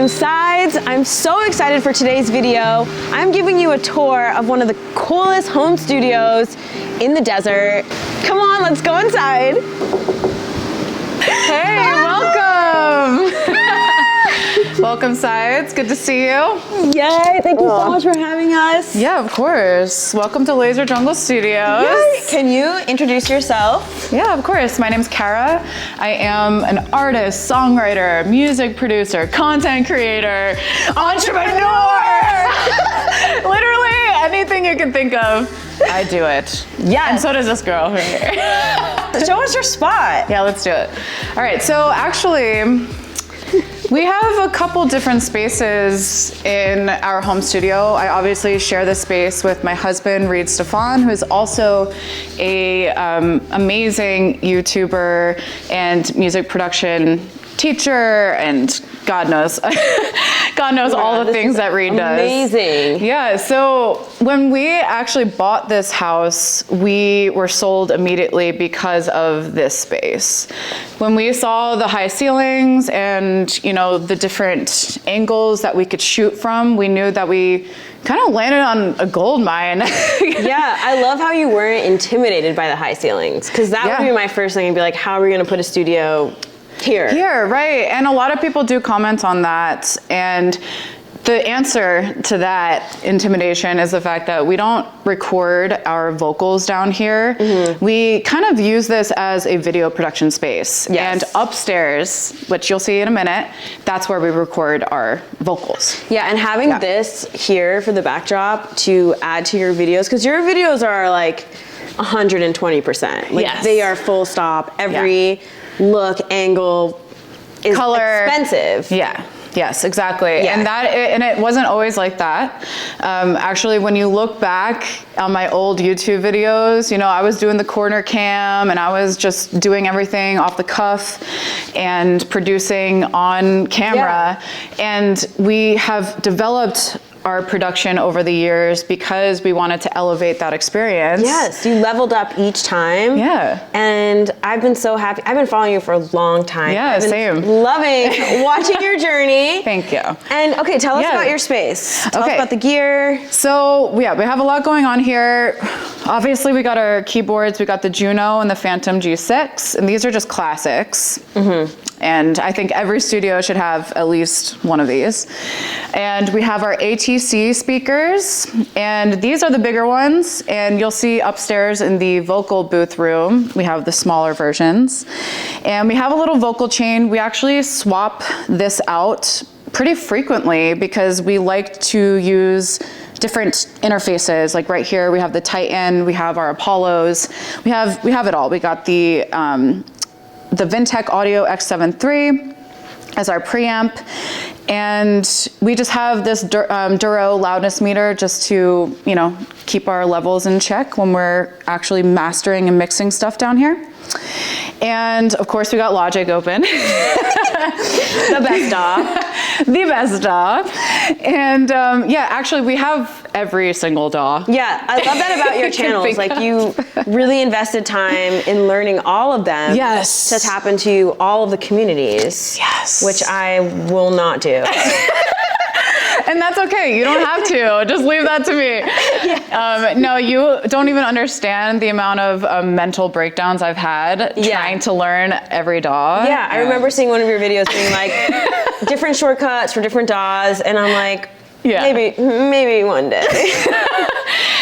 I'm Sides. I'm so excited for today's video. I'm giving you a tour of one of the coolest home studios in the desert. Come on, let's go inside. Hey, welcome. Welcome, Sides. Good to see you. Yay, thank you so much for having us. Yeah, of course. Welcome to Laser Jungle Studios. Yay. Can you introduce yourself? Yeah, of course. My name's Kara. I am an artist, songwriter, music producer, content creator, entrepreneur. Literally anything you can think of, I do it. Yeah. And so does this girl right here. Show us your spot. Yeah, let's do it. All right, so actually, we have a couple different spaces in our home studio. I obviously share this space with my husband, Reed Stefan, who is also a amazing YouTuber and music production teacher, and God knows all the things that Reed does. Amazing. Yeah, so when we actually bought this house, we were sold immediately because of this space. When we saw the high ceilings and, you know, the different angles that we could shoot from, we knew that we kind of landed on a gold mine. Yeah, I love how you weren't intimidated by the high ceilings, because that would be my first thing. I'd be like, how are we going to put a studio here, right. And a lot of people do comment on that. And the answer to that intimidation is the fact that we don't record our vocals down here. Mm-hmm. We kind of use this as a video production space. Yes. And upstairs, which you'll see in a minute, that's where we record our vocals. Yeah, and having this here for the backdrop to add to your videos, because your videos are like 120%. Like they are full stop. Every look, angle is color, expensive. Yeah. Yes, exactly. Yeah. And it wasn't always like that. Actually, when you look back on my old YouTube videos, you know, I was doing the corner cam and I was just doing everything off the cuff and producing on camera. Yeah. And we have developed our production over the years because we wanted to elevate that experience. Yes, you leveled up each time. Yeah. And I've been so happy. I've been following you for a long time. Yeah, I've been same. Loving watching your journey. Thank you. And okay, tell us about your space. Tell us about the gear. So we have a lot going on here. Obviously, we got our keyboards. We got the Juno and the Phantom G6, and these are just classics. Mm-hmm. And I think every studio should have at least one of these. And we have our ATC speakers, and these are the bigger ones. And you'll see upstairs in the vocal booth room, we have the smaller versions. And we have a little vocal chain. We actually swap this out pretty frequently because we like to use different interfaces. Like right here, we have the Titan, we have our Apollos, we have it all. We got the Vintech Audio X7 III as our preamp, and we just have this Duro loudness meter just to, you know, keep our levels in check when we're actually mastering and mixing stuff down here. And of course, we got Logic open. The best DAW. The best DAW. And yeah, actually, we have every single DAW. Yeah, I love that about your channels. Like, you really invested time in learning all of them. Yes. To tap into all of the communities. Yes. Which I will not do. And that's okay, you don't have to. Just leave that to me. Yeah. No, you don't even understand the amount of mental breakdowns I've had trying to learn every DAW. Yeah, I remember seeing one of your videos being like, different shortcuts for different DAWs, and I'm like, maybe one day.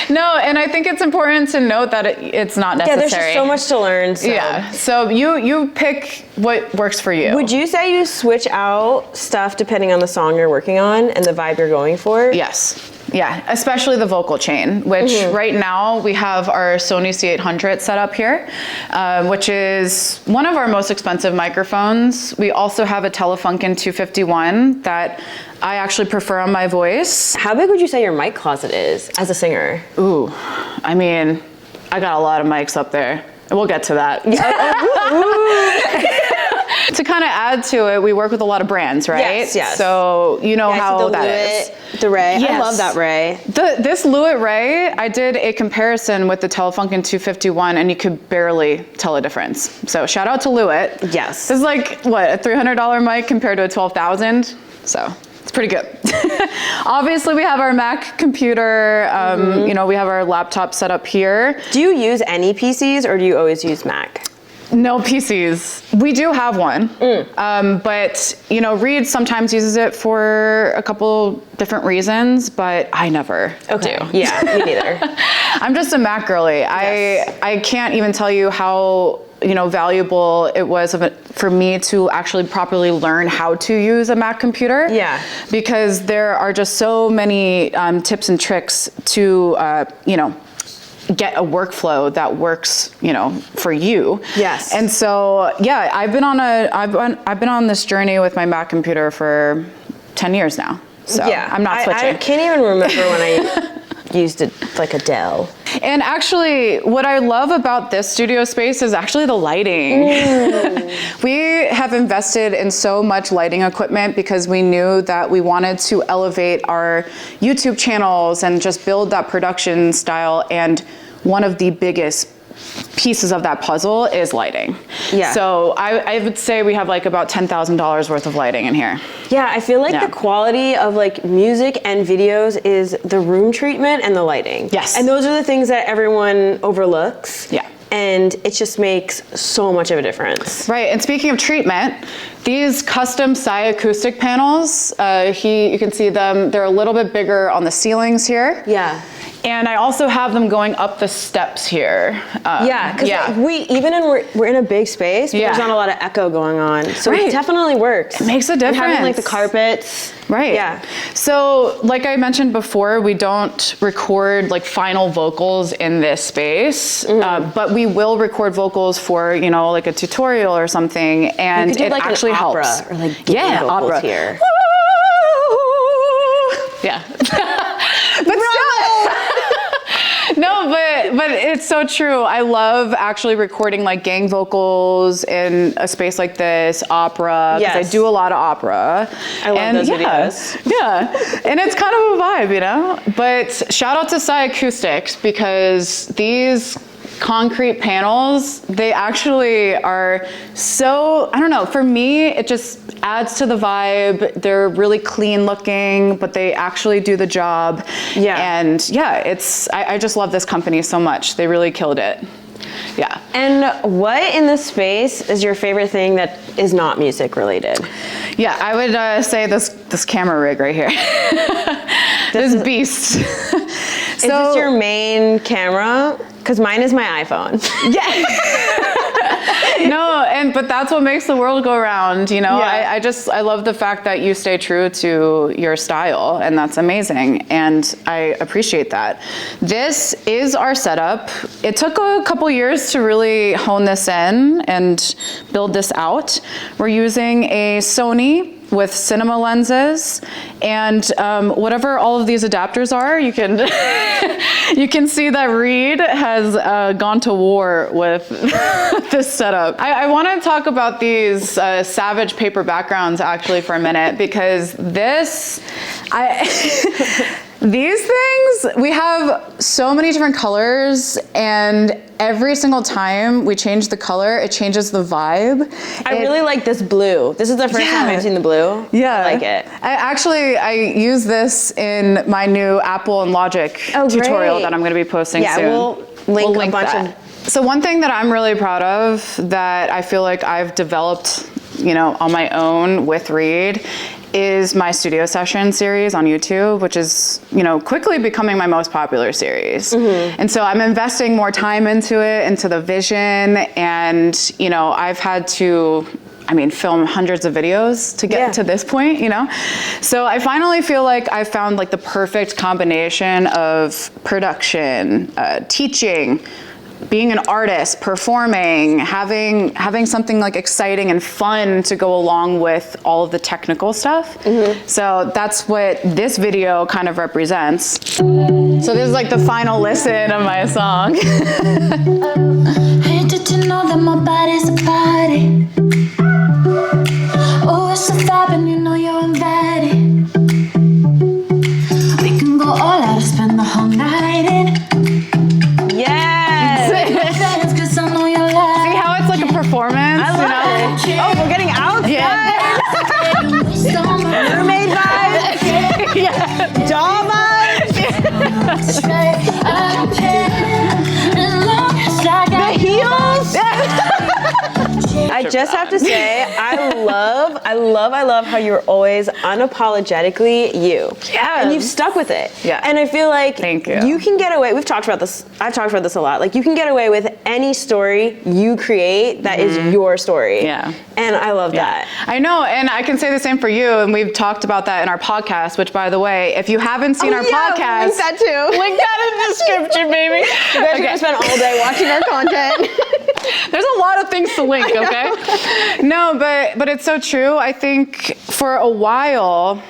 No, and I think it's important to note that it's not necessary. Yeah, there's just so much to learn. So. Yeah, so you pick what works for you. Would you say you switch out stuff depending on the song you're working on and the vibe you're going for? Yes. Yeah, especially the vocal chain, which right now we have our Sony C800 set up here, which is one of our most expensive microphones. We also have a Telefunken 251 that I actually prefer on my voice. How big would you say your mic closet is as a singer? Ooh, I mean, I got a lot of mics up there. We'll get to that. To kind of add to it, we work with a lot of brands, right? Yes, yes. So you know how that is. The Ray. Yes. I love that Ray. This Lewitt Ray, I did a comparison with the Telefunken 251 and you could barely tell a difference. So shout out to Lewitt. Yes. This is like, what, a $300 mic compared to a $12,000? So It's pretty good. Obviously, we have our Mac computer. You know, we have our laptop set up here. Do you use any PCs or do you always use Mac? No PCs. We do have one, but you know, Reed sometimes uses it for a couple different reasons, but I never do. Yeah, me neither. I'm just a Mac girly. Yes. I can't even tell you how, you know, valuable it was for me to actually properly learn how to use a Mac computer. Yeah. Because there are just so many tips and tricks to, you know, get a workflow that works, you know, for you. Yes. And so, yeah, I've been on this journey with my Mac computer for 10 years now. So yeah, I'm not switching. I can't even remember when I used it, like a Dell. And actually, what I love about this studio space is actually the lighting. We have invested in so much lighting equipment because we knew that we wanted to elevate our YouTube channels and just build that production style. And one of the biggest pieces of that puzzle is lighting. Yeah. So I would say we have like about $10,000 worth of lighting in here. Yeah, I feel like Yeah. the quality of like music and videos is the room treatment and the lighting. Yes. And those are the things that everyone overlooks. Yeah. And it just makes so much of a difference. Right, and speaking of treatment, these custom Acoustic panels, you can see them, they're a little bit bigger on the ceilings here. Yeah. And I also have them going up the steps here. Yeah, because we're in a big space, but Yeah. there's not a lot of echo going on. So Right. it definitely works. It makes a And having like difference. the carpets. Right. Yeah. So, like I mentioned before, we don't record like final vocals in this space, but we will record vocals for, you know, like a tutorial or something, and You could do it like actually an opera helps. or like giving vocals opera here. Yeah. But still. No, but it's so true. I love actually recording like gang vocals in a space like this, opera, because Yes. I do a lot of opera. I love those videos. Yeah, and it's kind of a vibe, you know? But shout out to Acoustics because these concrete panels, they actually are so, I don't know, for me, it just adds to the vibe. They're really clean looking, but they actually do the job. Yeah. And yeah, I just love this company so much. They really killed it. Yeah. And what in this space is your favorite thing that is not music related? Yeah, I would say this camera rig right here. This beast. Is this your main camera? Because mine is my iPhone. Yeah. No, but that's what makes the world go round, you know? Yeah. I love the fact that you stay true to your style, and that's amazing, and I appreciate that. This is our setup. It took a couple years to really hone this in and build this out. We're using a Sony with cinema lenses, and whatever all of these adapters are, you can you can see that Reed has gone to war with this setup. I want to talk about these Savage paper backgrounds actually for a minute, because these things, we have so many different colors, and every single time we change the color, it changes the vibe. I really like this blue. This is the first time I've seen the blue. Yeah. I like it. I use this in my new Apple and Logic tutorial great. that I'm going to be posting soon. Yeah, we'll link a bunch that. of... So one thing that I'm really proud of that I feel like I've developed, you know, on my own with Reed is my studio session series on YouTube, which is, you know, quickly becoming my most popular series. And so I'm investing more time into it, into the vision, and, you know, I've had to, film hundreds of videos to get to this point, you know? So I finally feel like I found like the perfect combination of production, teaching, being an artist, performing, having something like exciting and fun to go along with all of the technical stuff. So that's what this video kind of represents. So this is like the final listen of my song. Hey, did you know that my body's a party? Oh, it's a vibe and you know you're invited. We can go all out and spend the whole night in. See how it's like a performance? I love it. Oh, we're getting outside. Yeah. Mermaid vibes. have to say I don't care as long as I got The heels. I just have to say, I love how you're always unapologetically you. Yeah. And you've stuck with it. Yeah. And I feel like Thank you. can get away, I've talked about this a lot. Like you can get away with any story you create that is your story. Yeah. And I love that. I know, and I can say the same for you, and we've talked about that in our podcast, which by the way, if you haven't seen our podcast, link that too. link that in the description, baby. You guys are gonna spend all day watching our content. There's a lot of things to link, okay? No, but it's so true. I think for a while,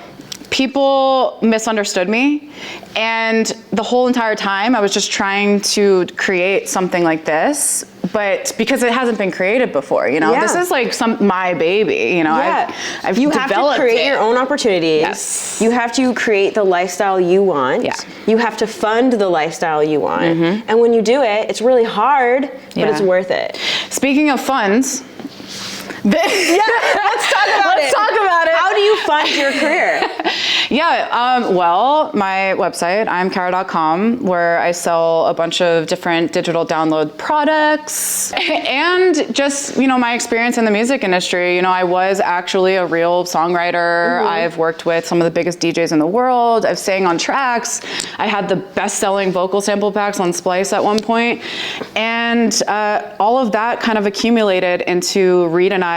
people misunderstood me, and the whole entire time I was just trying to create something like this, but because it hasn't been created before, this is like my baby, I've you have to developed create it. your own opportunities. Yes. You have to create the lifestyle you want. Yeah. You have to fund the lifestyle you want. And when you do it, it's really hard, but it's worth it. Speaking of funds, Let's talk about it. Let's talk about it. How do you fund your career? Well, my website, imkara.com, where I sell a bunch of different digital download products and just, my experience in the music industry. I was actually a real songwriter. I've worked with some of the biggest DJs in the world. I've sang on tracks. I had the best-selling vocal sample packs on Splice at one point. And all of that kind of accumulated into Reed and I,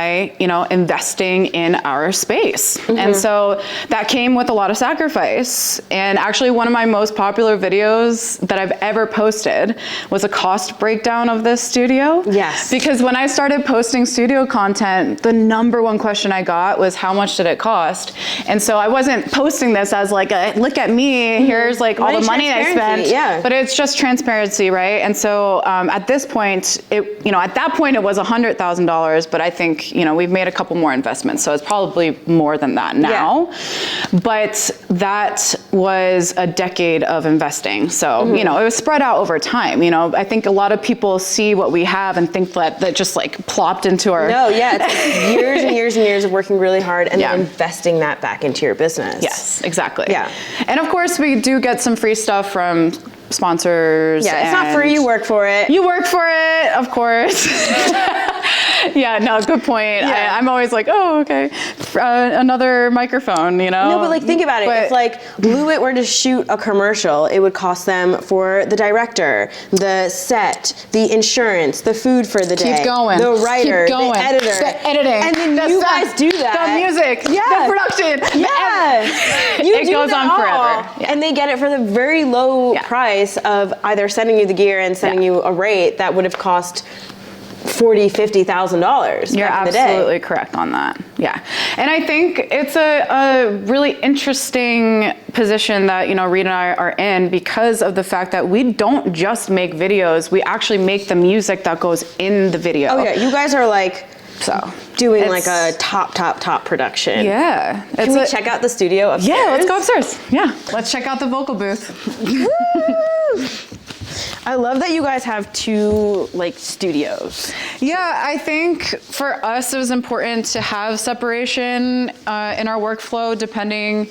investing in our space. And so that came with a lot of sacrifice. And actually one of my most popular videos that I've ever posted was a cost breakdown of this studio. Yes. Because when I started posting studio content, the number one question I got was how much did it cost? And so I wasn't posting this as like a, look at me, here's like all the money I spent. Yeah. But it's just transparency, right? And so at this point, at that point it was $100,000, but I think, we've made a couple more investments. So it's probably more than that now. Yeah. But that was a decade of investing. So, it was spread out over time. I think a lot of people see what we have and think that just like plopped into our... No, yeah, it's like years and years and years of working really hard and then investing that back into your business. Yes, exactly. Yeah. And of course we do get some free stuff from sponsors. Yeah, it's not free, you work for it. You work for it, of course. Yeah, no, good point. Yeah. I'm always like, oh, okay, another microphone, No, but like think about it. If like Blewett were to shoot a commercial, it would cost them for the director, the set, the insurance, the food for the day, keep going, the writer, keep going. the editor, the editing, and then you guys do that. The music, the production, it goes on forever. Yeah. And they get it for the very low price of either sending you the gear and sending you a rate that would have cost $40,000-$50,000. You're absolutely correct on that. Yeah. And I think it's a really interesting position that, Reed and I are in because of the fact that we don't just make videos, we actually make the music that goes in the video. Oh yeah, you guys are like doing like a top production. Yeah. Can we check out the studio upstairs? Yeah, let's go upstairs. Yeah. Let's check out the vocal booth. I love that you guys have two like studios. Yeah, I think for us it was important to have separation in our workflow depending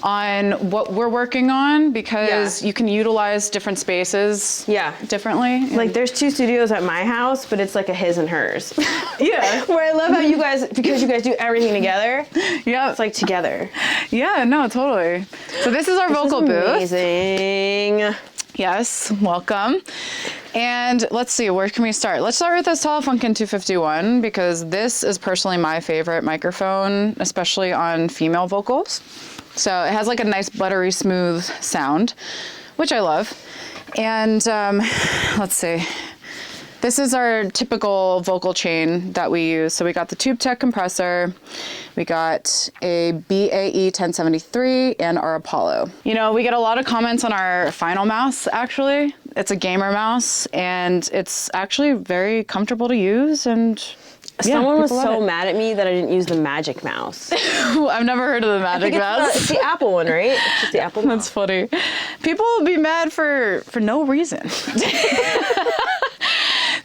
on what we're working on because you can utilize different spaces differently. Like there's two studios at my house, but it's like a his and hers. Yeah. Where I love how you guys, because you guys do everything together. Yeah. It's like together. Yeah, no, totally. So this is our vocal booth. Amazing. Yes, welcome. And let's see, where can we start? Let's start with this Telefunken 251 because this is personally my favorite microphone, especially on female vocals. So it has like a nice buttery smooth sound, which I love. And let's see. This is our typical vocal chain that we use. So we got the Tube Tech compressor, we got a BAE 1073, and our Apollo. We get a lot of comments on our Final mouse, actually. It's a gamer mouse, and it's actually very comfortable to use, and someone was so mad at me that I didn't use the Magic Mouse. I've never heard of the Magic Mouse. It's the Apple one, right? It's just the Apple mouse. That's funny. People will be mad for no reason.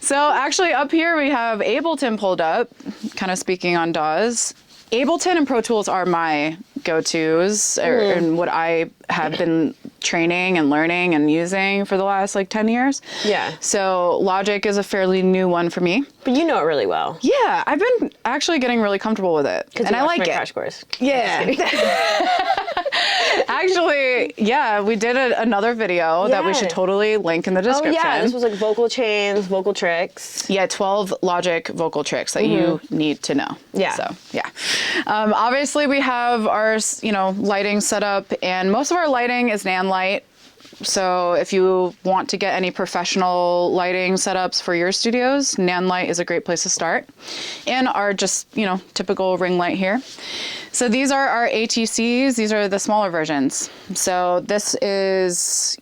So actually up here we have Ableton pulled up, kind of speaking on DAWs. Ableton and Pro Tools are my go-tos and what I have been training and learning and using for the last like 10 years. Yeah. So Logic is a fairly new one for me. But you know it really well. Yeah, I've been actually getting really comfortable with it. And I like it. Crash course. Yeah. Actually, yeah, we did another video that we should totally link in the description. Oh yeah, this was like vocal chains, vocal tricks. Yeah, 12 Logic vocal tricks that you need to know. Yeah. So, yeah. Obviously, we have our, lighting set up, and most of our lighting is Nan light. So if you want to get any professional lighting setups for your studios, Nan light is a great place to start. And our just, typical ring light here. So these are our ATCs. These are the smaller versions. So this is,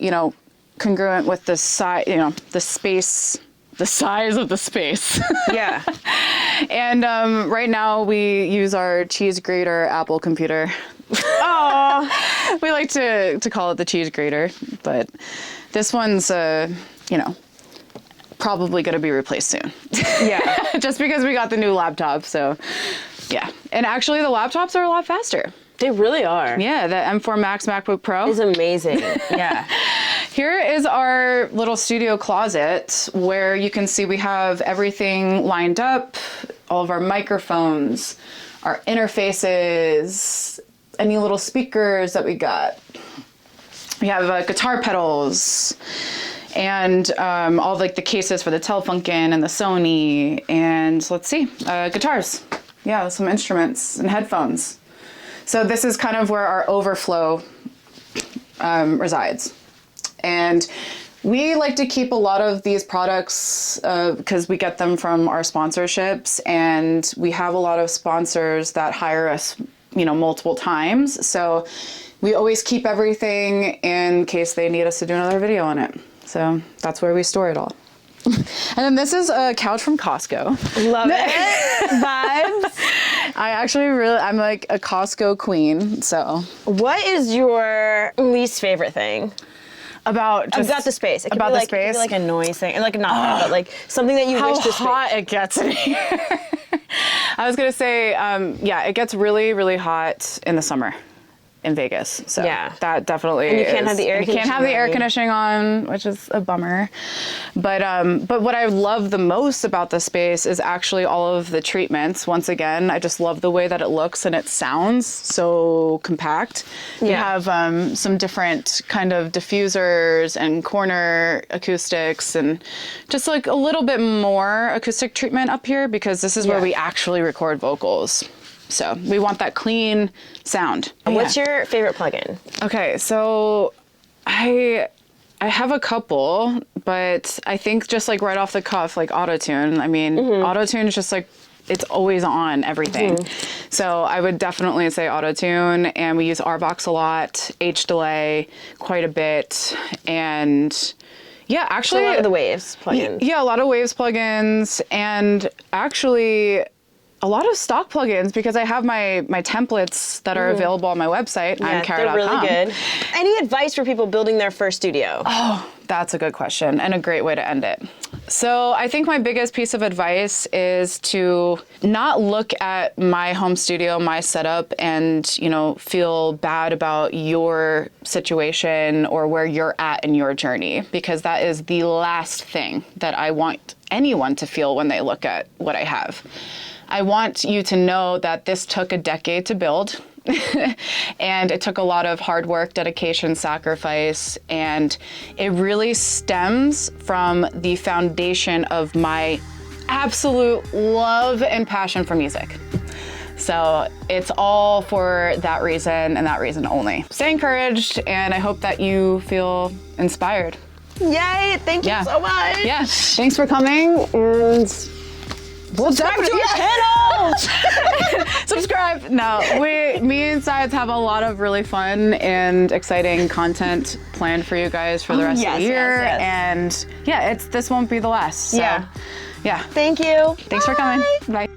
congruent with the size, the space, the size of the space. Yeah. And right now we use our cheese grater Apple computer. Oh, We like to call it the cheese grater, but this one's, probably going to be replaced soon. yeah. Just because we got the new laptop, so yeah. And actually the laptops are a lot faster. They really are. Yeah, the M4 Max MacBook Pro. It's amazing. Yeah. Here is our little studio closet where you can see we have everything lined up, all of our microphones, our interfaces, any little speakers that we got. We have guitar pedals and all like the cases for the Telefunken and the Sony, and let's see, guitars. Yeah, some instruments and headphones. So this is kind of where our overflow resides. And we like to keep a lot of these products because we get them from our sponsorships, and we have a lot of sponsors that hire us, multiple times. So we always keep everything in case they need us to do another video on it. So that's where we store it all. And then this is a couch from Costco. Love it. Vibes. I'm like a Costco queen, so. What is your least favorite thing? About the space. It could about be the like, space? It could be like a noise thing. And like not but like something that you how wish to hot it gets in here. I was gonna say, it gets really, really hot in the summer in Vegas. So yeah, that definitely. And you can't have the air conditioning. You can't have the air conditioning on, which is a bummer. But what I love the most about the space is actually all of the treatments. Once again, I just love the way that it looks and it sounds so compact. Yeah. You have some different kind of diffusers and corner acoustics and just like a little bit more acoustic treatment up here because this is where we actually record vocals. So we want that clean sound. What's your favorite plugin? Okay, so I have a couple, but I think just like right off the cuff, like Auto-Tune. I mean, Auto-Tune is just like, it's always on everything. So I would definitely say Auto-Tune, and we use RBox a lot, H-Delay quite a bit, and yeah, actually. So a lot of the Waves plugins. Yeah, a lot of Waves plugins, and actually a lot of stock plugins because I have my templates that are available on my website. Yeah, imkara.com. they're really good. Any advice for people building their first studio? Oh, that's a good question and a great way to end it. So I think my biggest piece of advice is to not look at my home studio, my setup, and feel bad about your situation or where you're at in your journey, because that is the last thing that I want anyone to feel when they look at what I have. I want you to know that this took a decade to build. And it took a lot of hard work, dedication, sacrifice, and it really stems from the foundation of my absolute love and passion for music. So it's all for that reason and that reason only. Stay encouraged, and I hope that you feel inspired. Yay! Thank you so much. Yeah, thanks for coming, and we'll Subscribe to our channel! Subscribe. No, me and Sides have a lot of really fun and exciting content planned for you guys for the rest of the year. And yeah, this won't be the last. So, yeah. Thank you. Thanks for coming. Bye.